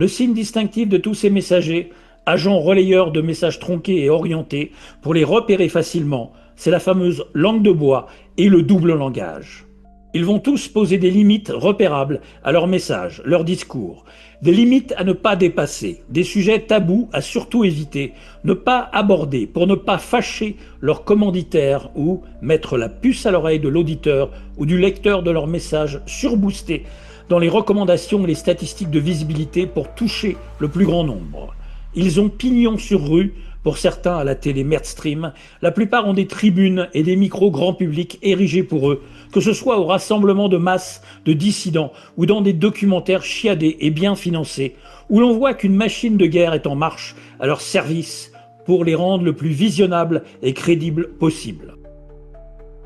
Le signe distinctif de tous ces messagers, agents relayeurs de messages tronqués et orientés, pour les repérer facilement, c'est la fameuse langue de bois et le double langage. Ils vont tous poser des limites repérables à leurs messages, leurs discours, des limites à ne pas dépasser, des sujets tabous à surtout éviter, ne pas aborder pour ne pas fâcher leurs commanditaires ou mettre la puce à l'oreille de l'auditeur ou du lecteur de leurs messages surboostés dans les recommandations et les statistiques de visibilité pour toucher le plus grand nombre. Ils ont pignon sur rue, pour certains à la télé Mainstream, la plupart ont des tribunes et des micros grand public érigés pour eux, que ce soit au rassemblement de masse de dissidents ou dans des documentaires chiadés et bien financés, où l'on voit qu'une machine de guerre est en marche à leur service pour les rendre le plus visionnables et crédibles possible.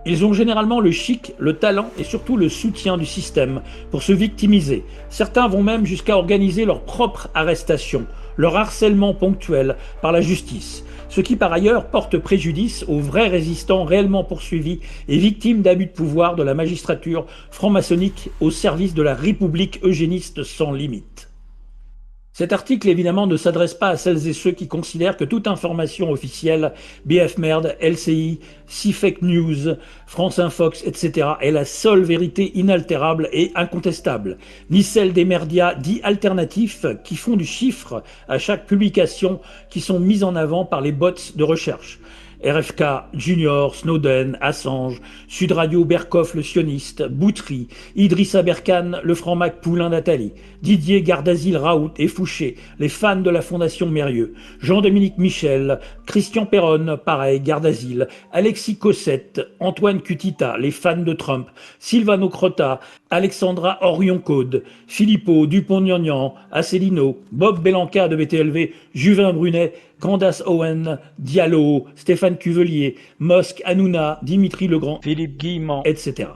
Ils ont généralement le chic, le talent et surtout le soutien du système pour se victimiser. Certains vont même jusqu'à organiser leur propre arrestation, leur harcèlement ponctuel par la justice, ce qui par ailleurs porte préjudice aux vrais résistants réellement poursuivis et victimes d'abus de pouvoir de la magistrature franc-maçonnique au service de la République eugéniste sans limite. Cet article, évidemment, ne s'adresse pas à celles et ceux qui considèrent que toute information officielle, BF Merde, LCI, CFake News, France Infox, etc., est la seule vérité inaltérable et incontestable, ni celle des médias dits alternatifs qui font du chiffre à chaque publication qui sont mises en avant par les bots de recherche. RFK, Junior, Snowden, Assange, Sud Radio, Berkoff, le sioniste, Boutry, Idrissa Berkane, le franc-mac Poulain Nathalie, Didier Gardasil Raoult et Fouché, les fans de la Fondation Mérieux, Jean-Dominique Michel, Christian Perron, pareil, Gardasil, Alexis Cossette, Antoine Cutita, les fans de Trump, Silvano Crota, Alexandra Orion-Caude, Philippot, Dupont-Gnangnang, Asselineau, Bob Belanca de BTLV, Juvin Brunet, Candace Owen, Diallo, Stéphane Cuvelier, Mosk Hanouna, Dimitri Legrand, Philippe Guillemant, etc.